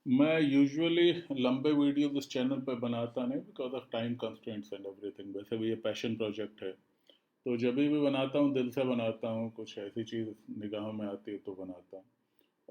मैं यूजुअली लंबे वीडियोस इस चैनल पे बनाता नहीं because of time constraints and everything. वैसे भी ये पैशन प्रोजेक्ट है, तो जब भी बनाता हूँ दिल से बनाता हूँ। कुछ ऐसी चीज़ निगाहों में आती है तो बनाता हूँ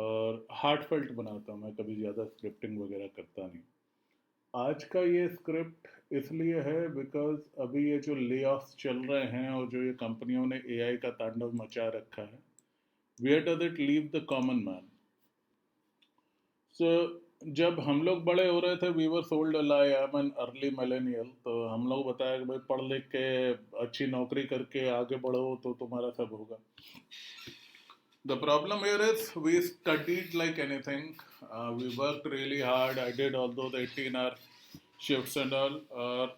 और हार्टफेल्ट बनाता हूँ। मैं कभी ज़्यादा स्क्रिप्टिंग वगैरह करता नहीं। आज का ये स्क्रिप्ट इसलिए है बिकॉज अभी ये जो ले ऑफ्स चल रहे हैं और जो ये कंपनियों ने एआई का तांडव मचा रखा है, where does it leave the common man? So जब हम लोग बड़े हो रहे थे we were sold a lie, I am an early millennial. तो हम लोग बताया कि भाई पढ़ लिख के अच्छी नौकरी करके आगे बढ़ो तो तुम्हारा सब होगा। The problem here is we studied like anything. We worked really hard. I did all those 18-hour shifts and all. और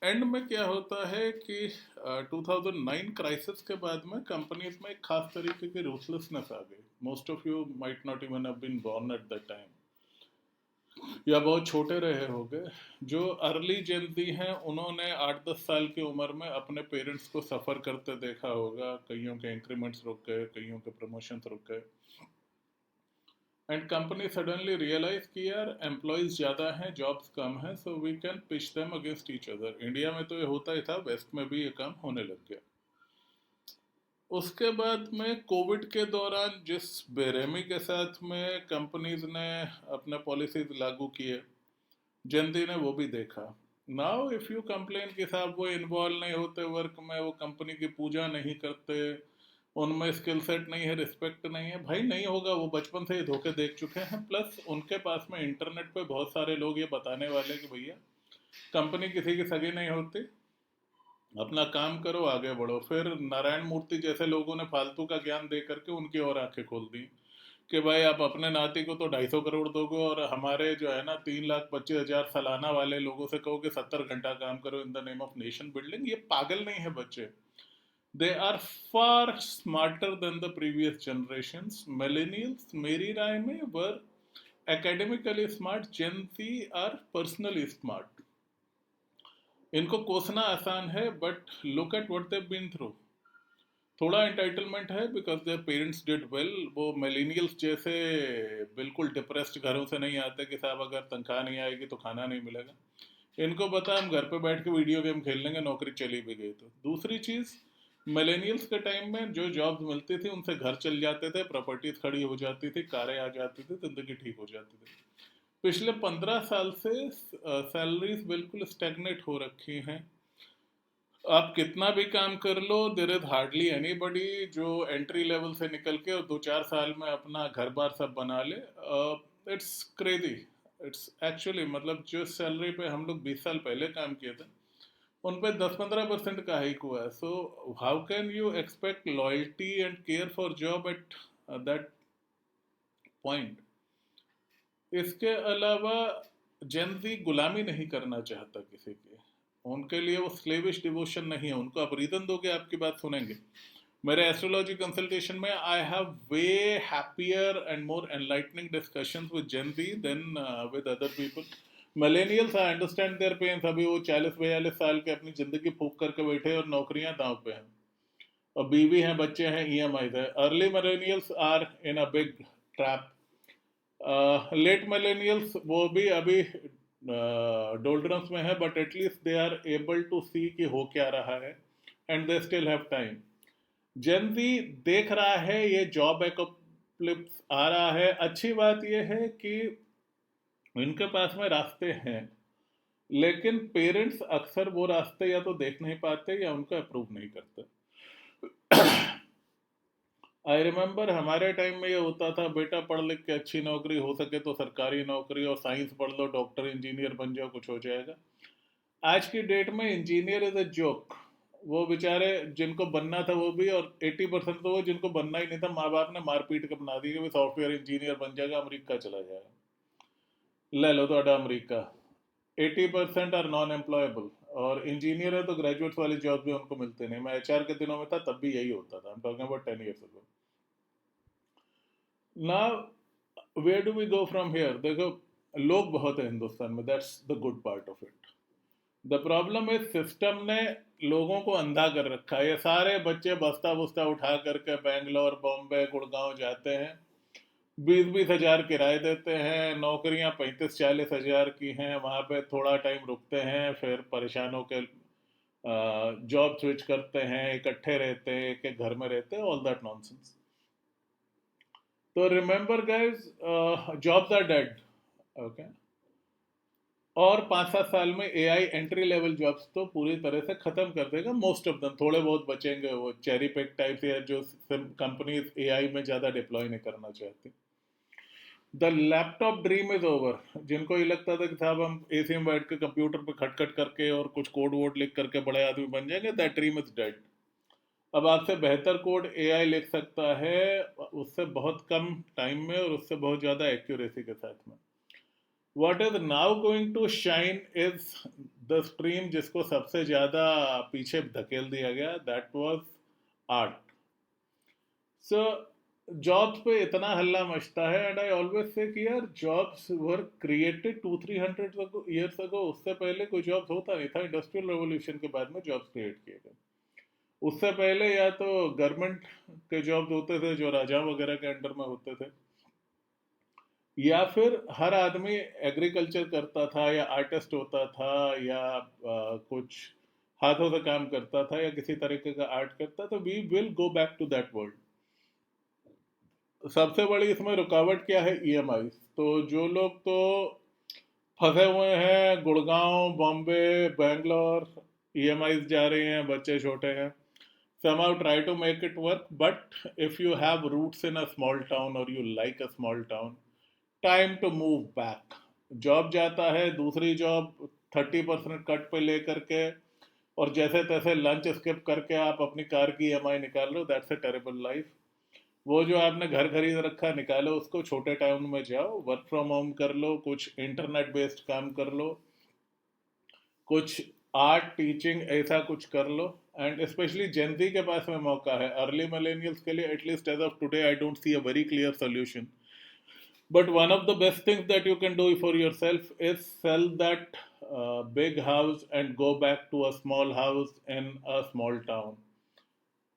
एंड में क्या होता है कि 2009 क्राइसिस के बाद में कंपनीज में एक खास तरीके की रूथलेसनेस आ गई। Most of you might not even have been born at that time, या बहुत छोटे रहे होंगे। जो अर्ली जेनजी हैं उन्होंने 8-10 साल की उम्र में अपने पेरेंट्स को सफ़र करते देखा होगा। कईयों के इंक्रीमेंट्स रुक गए, कईयों के प्रमोशंस रुक गए, एंड कंपनी सडनली रियलाइज कि यार एम्प्लॉयज़ ज़्यादा हैं, जॉब्स कम हैं, so we can pitch them against each other. India में तो ये होता ही था, वेस्ट में भी ये काम होने लग गया। उसके बाद में कोविड के दौरान जिस बेरहमी के साथ में कंपनीज ने अपने पॉलिसीज लागू किए, जनती ने वो भी देखा। नाउ इफ़ यू कंप्लेन कि साहब वो इन्वॉल्व नहीं होते वर्क में, वो कंपनी की पूजा नहीं करते, उनमें स्किल सेट नहीं है, रिस्पेक्ट नहीं है, भाई नहीं होगा। वो बचपन से ही धोखे देख चुके हैं। प्लस उनके पास में इंटरनेट पे बहुत सारे लोग ये बताने वाले कि भैया कंपनी किसी की सगी नहीं होती, अपना काम करो आगे बढ़ो। फिर नारायण मूर्ति जैसे लोगों ने फालतू का ज्ञान दे करके उनकी और आंखें खोल दी कि भाई आप अपने नाती को तो 250 करोड़ दोगे और हमारे जो है ना 3,25,000 सालाना वाले लोगों से कहो कि 70 घंटा काम करो in the name of nation building. ये पागल नहीं है बच्चे। They are far smarter than the previous generations. Millennials मेरी राय में were academically smart, Gen Z are personally smart. इनको कोसना आसान है but look at what they been through. थोड़ा एंटाइटलमेंट है because their parents did well. वो मिलेनियल्स जैसे बिल्कुल डिप्रेस्ड घरों से नहीं आते कि साहब अगर तनख्वाह नहीं आएगी तो खाना नहीं मिलेगा। इनको पता हम घर पे बैठ के वीडियो गेम खेल लेंगे, नौकरी चली भी गई तो। दूसरी चीज़, मिलेनियल्स के टाइम में जो जॉब्स मिलती थी उनसे घर चल जाते थे, प्रॉपर्टीज खड़ी हो जाती थी, कारें आ जाती थी, जिंदगी ठीक हो जाती थी। पिछले 15 साल से सैलरीज बिल्कुल स्टेगनेट हो रखी हैं। आप कितना भी काम कर लो, देर इज हार्डली एनीबडी जो एंट्री लेवल से निकल के और 2-4 साल में अपना घर बार सब बना ले। It's crazy. इट्स एक्चुअली मतलब जो सैलरी पे हम लोग 20 साल पहले काम किए थे उन पे 10-15% का हाइक हुआ है। So how can you expect loyalty and care for job at that point? इसके अलावा जेनजी गुलामी नहीं करना चाहता किसी की। उनके लिए वो स्लेविश डिवोशन नहीं है। उनको आप रीजन दोगे आपकी बात सुनेंगे। मेरे एस्ट्रोलॉजी कंसल्टेशन में I have way happier and more enlightening discussions with Gen Z than with other people. Millennials I understand their pains. अभी वो 40-42 साल के अपनी जिंदगी फूक करके बैठे और नौकरियां दांव पे हैं और बीवी हैं, बच्चे हैं, ईएमआई है। Early millennials are in a big trap. Late millennials वो भी अभी डोल्ड्रम्स में है but at least they are able to see कि हो क्या रहा है and they still have time. Gen Z देख रहा है ये जॉब एपोकलिप्स आ रहा है। अच्छी बात यह है कि इनके पास में रास्ते हैं, लेकिन पेरेंट्स अक्सर वो रास्ते या तो देख नहीं पाते या उनको अप्रूव नहीं करते। आई रिमेम्बर हमारे टाइम में ये होता था, बेटा पढ़ लिख के अच्छी नौकरी, हो सके तो सरकारी नौकरी, और साइंस पढ़ लो, डॉक्टर इंजीनियर बन जाओ, कुछ हो जाएगा। आज की डेट में इंजीनियर इज अ जोक। वो बेचारे जिनको बनना था वो भी, और 80% तो वो जिनको बनना ही नहीं था माँ बाप ने मार पीट के बना दी कि भाई सॉफ्टवेयर इंजीनियर बन जाएगा, अमेरिका चला जाएगा। ले लो तो अमेरिका। 80% आर नॉन एम्प्लॉयबल, और इंजीनियर है तो ग्रेजुएट्स वाली जॉब भी उनको मिलते नहीं। मैं एचआर के दिनों में था तब भी यही होता था। I'm talking about 10 years ago. Now where do we go from here? देखो, लोग बहुत है हिंदुस्तान में, that's the good part of it. The problem is system ने लोगों को अंधा कर रखा है। ये सारे बच्चे बस्ता बुस्ता उठा करके बेंगलोर, बॉम्बे, गुड़गांव जाते हैं, 20-20 हज़ार किराए देते हैं, नौकरियां 35-40 हज़ार की हैं, वहां पे थोड़ा टाइम रुकते हैं, फिर परेशान होकर जॉब स्विच करते हैं, इकट्ठे रहते हैं, एक एक घर में रहते हैं, ऑल दैट नॉनसेंस। तो remember guys, jobs are dead, okay. और 5-7 साल में एआई एंट्री लेवल जॉब्स तो पूरी तरह से खत्म कर देगा, मोस्ट ऑफ दम। थोड़े बहुत बचेंगे, वो चेरी पिक टाइप या जो कंपनीज एआई में ज्यादा डिप्लॉय नहीं करना चाहती। The laptop dream is over. जिनको ये लगता था कि साहब हम एसी में बैठ के कंप्यूटर पे खटखट करके और कुछ कोड वोड लिख करके बड़े आदमी बन जाएंगे, दैट ड्रीम इज डेड। अब आपसे बेहतर कोड एआई लिख सकता है, उससे बहुत कम टाइम में और उससे बहुत ज़्यादा एक्यूरेसी के साथ में। What is now going to shine is the stream जिसको सबसे ज़्यादा पीछे धकेल दिया गया, that was art. So jobs पे इतना हल्ला मचता है, एंड आई ऑलवेज से कि यार जॉब्स वर क्रिएटेड 200-300 ईयर्स अगो। उससे पहले कोई जॉब्स होता नहीं था, इंडस्ट्रियल रेवोल्यूशन के बाद में जॉब्स क्रिएट किए गए। उससे पहले या तो गवर्नमेंट के जॉब्स होते थे जो राजा वगैरह के अंडर में होते थे, या फिर हर आदमी एग्रीकल्चर करता था या आर्टिस्ट होता था या कुछ हाथों से काम करता था या किसी तरीके का आर्ट करता। तो we will go back to that world. सबसे बड़ी इसमें रुकावट क्या है? ईएमआई। तो जो लोग तो फंसे हुए हैं गुड़गांव, बॉम्बे, बैंगलोर, ईएमआई जा रही हैं, बच्चे छोटे हैं, somehow try to make it work. But if you have roots in a small town or you like a small town, time to move back. Job जाता है, दूसरी जॉब 30% कट पे लेकर के, और जैसे तैसे लंच स्किप करके आप अपनी कार की ईएमआई निकाल लो, दैट्स अ टेरेबल लाइफ। वो जो आपने घर खरीद रखा, निकालो उसको, छोटे टाउन में जाओ, वर्क फ्रॉम होम कर लो, कुछ इंटरनेट बेस्ड काम कर लो, कुछ आर्ट टीचिंग ऐसा कुछ कर लो। एंड स्पेशली जेनजी के पास में मौका है। अर्ली मिलेनियल्स के लिए at least as of today I don't see a very clear solution, but one of the best things that you can do for yourself is sell that big house and go back to a small house in a small town.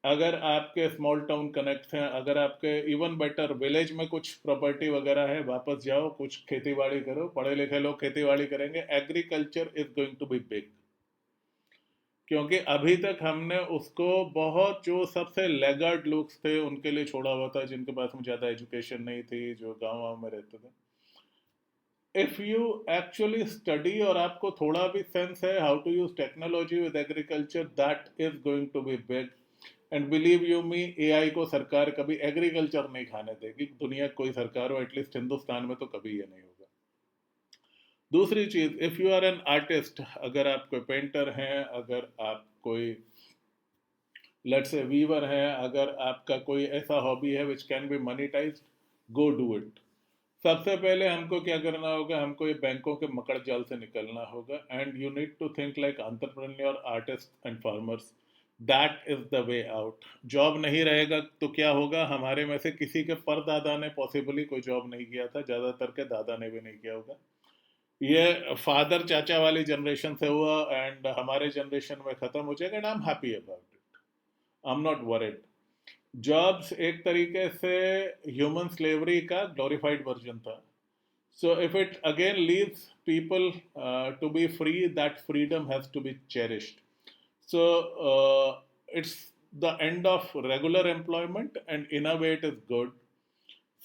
अगर आपके small town connect हैं, अगर आपके even better village में कुछ property वगैरह है, वापस जाओ, कुछ खेती बाड़ी करो। पढ़े लिखे लोग खेती बाड़ी करेंगे, agriculture is going to be big. क्योंकि अभी तक हमने उसको बहुत, जो सबसे लेगार्ड लोग थे उनके लिए छोड़ा हुआ था, जिनके पास में ज़्यादा एजुकेशन नहीं थी, जो गाँव वाँव में रहते थे। इफ़ यू एक्चुअली स्टडी और आपको थोड़ा भी सेंस है how to use technology with agriculture, that is going to be big. And believe you me, AI को सरकार कभी एग्रीकल्चर नहीं खाने देगी। दुनिया की कोई सरकार हो, एटलीस्ट हिंदुस्तान में तो कभी ये नहीं होगा। दूसरी चीज, if you are an artist, अगर आप कोई पेंटर हैं, अगर आप कोई लेट्स से वीवर हैं, अगर आपका कोई ऐसा हॉबी है which can be monetised, go do it. सबसे पहले हमको क्या करना होगा? हमको ये बैंकों के मकड़ जाल से निकलना होगा, and you need to think like entrepreneur, artist and farmers. That is the way out. Job नहीं रहेगा तो क्या होगा? हमारे में से किसी के परदादा ने पॉसिबली कोई जॉब नहीं किया था, ज़्यादातर के दादा ने भी नहीं किया होगा। ये फादर चाचा वाली जनरेशन से हुआ, एंड हमारे जनरेशन में ख़त्म हो जाएगा, and I am happy about it, I am not worried. Jobs एक तरीके से ह्यूमन स्लेवरी का ग्लोरिफाइड वर्जन था। So if it again leaves people to be free, that freedom has to be cherished. So it's the end of regular employment, and in a way it is good,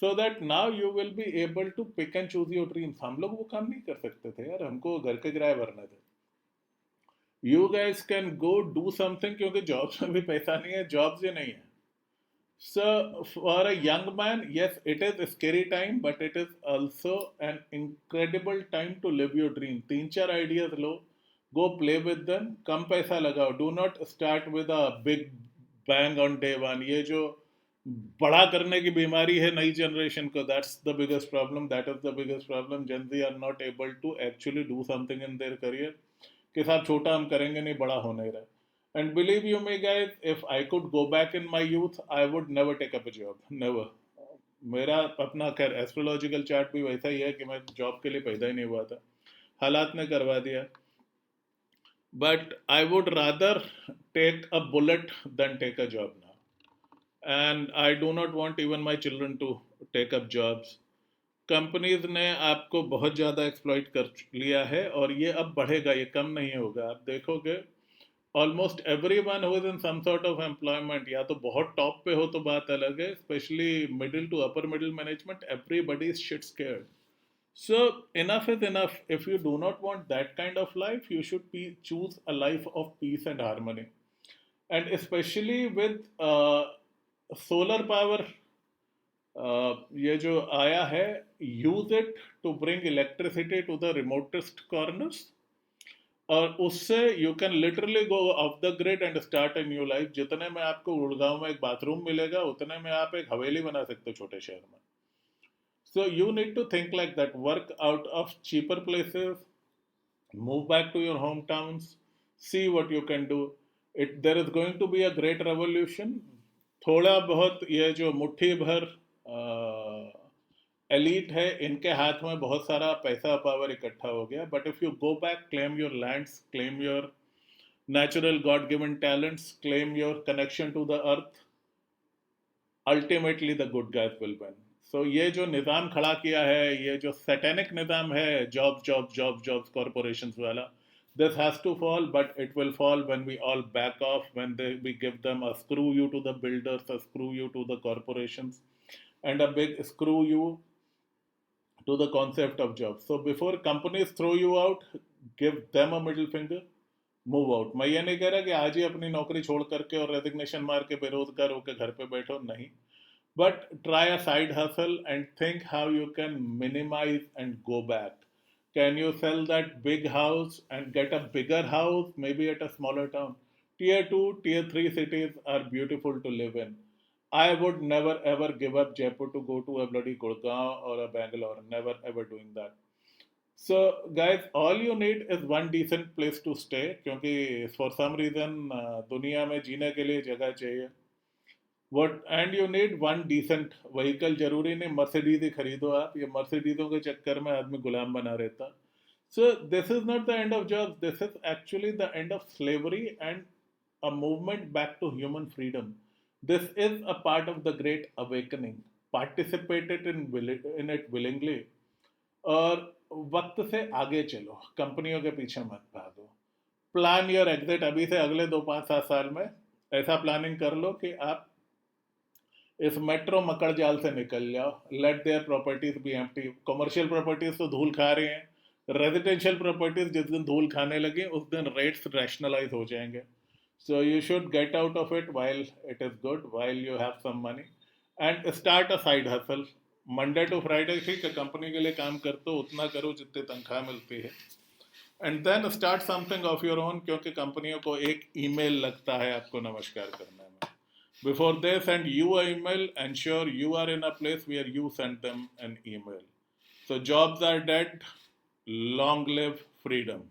so that now you will be able to pick and choose your dreams. हम लोग वो काम नहीं कर सकते थे यार, हमको घर के किराए भरने थे। You guys can go do something, क्योंकि जॉब्स में भी पैसा नहीं है, जॉब्स ही नहीं है। So for a young man, yes, it is a scary time, but it is also an incredible time to live your dream. 3-4 ideas low, go play with them, कम पैसा लगाओ। Do not start with a big bang on day one। ये जो बड़ा करने की बीमारी है नई जनरेशन को, that's the biggest problem, that is the biggest problem। Gen Z are not able to actually do something in their career, कि साहब छोटा हम करेंगे नहीं, बड़ा हो नहीं रहा। And believe you me guys, if I could go back in my youth, I would never take up a job, never। मेरा अपना खैर एस्ट्रोलॉजिकल चार्ट भी वैसा ही है कि मैं जॉब के लिए पैदा ही नहीं हुआ था, हालात ने करवा दिया। But I would rather take a bullet than take a job now, and I do not want even my children to take up jobs. Companies ने आपको बहुत ज़्यादा एक्सप्लॉइट कर लिया है और ये अब बढ़ेगा, ये कम नहीं होगा। आप देखोगे almost everyone who is in some sort of employment, या तो बहुत टॉप पे हो तो बात अलग है, specially middle to upper middle management, everybody is shit scared. So enough is enough. If you do not want that kind of life, you should choose a life of peace and harmony. And especially with solar power, ये जो आया है, use it to bring electricity to the remotest corners. और उससे you can literally go of the grid and start a new life. जितने में आपको गुड़गांव में एक बाथरूम मिलेगा, उतने में आप एक हवेली बना सकते हो छोटे शहर में. So you need to think like that. Work out of cheaper places, move back to your hometowns, see what you can do. There is going to be a great revolution. थोड़ा बहुत ये जो मुट्ठी भर एलीट है, इनके हाथ में बहुत सारा पैसा पावर इकट्ठा हो गया. But if you go back, claim your lands, claim your natural God given talents, claim your connection to the earth, ultimately the good guys will win. So ये जो निज़ाम खड़ा किया है, ये जो सैटेनिक निज़ाम है, जॉब्स कॉरपोरेशंस वाला, this has to fall, but it will fall when we all back off, when we give them a screw you to the builders, a screw you to the corporations, and a big screw you to the concept of jobs. So before companies throw you out, give them a middle finger, move out. मैं ये नहीं कह रहा कि आज ही अपनी नौकरी छोड़ करके और रेजिग्नेशन मार के बेरोजगार होकर घर पे बैठो, नहीं. But try a side hustle and think how you can minimise and go back. Can you sell that big house and get a bigger house, maybe at a smaller town. Tier 2, Tier 3 cities are beautiful to live in. I would never ever give up Jaipur to go to a bloody Gurgaon or a Bangalore. Never ever doing that. So guys, all you need is one decent place to stay, क्योंकि for some reason दुनिया में जीने के लिए जगह चाहिए. What and you need one decent vehicle. जरूरी नहीं मर्सिडीज ही खरीदो आप, ये मर्सिडीजों के चक्कर में आदमी गुलाम बना रहता. So this is not the end of jobs. This is actually the end of slavery and a movement back to human freedom. This is a part of the great awakening. Participate in it willingly. और वक्त से आगे चलो, कंपनियों के पीछे मत भागो. Plan your exit. अभी से अगले 2-5-7 साल में ऐसा प्लानिंग कर लो कि आप इस मेट्रो मकड़ जाल से निकल जाओ. Let their properties be empty. Commercial properties तो धूल खा रही हैं, रेजिडेंशियल प्रॉपर्टीज जिस दिन धूल खाने लगी उस दिन रेट्स रैशनलाइज हो जाएंगे. So you should get out of it while it is good, while you have some money, and start a side hustle. Monday to Friday ठीक है, कंपनी के लिए काम करते हो उतना करो जितनी तनख्वाह मिलती है, and then start something of your own, क्योंकि कंपनियों को एक ईमेल लगता है आपको नमस्कार करने में. Before they send you a email, ensure you are in a place where you send them an email. So jobs are dead, long live freedom.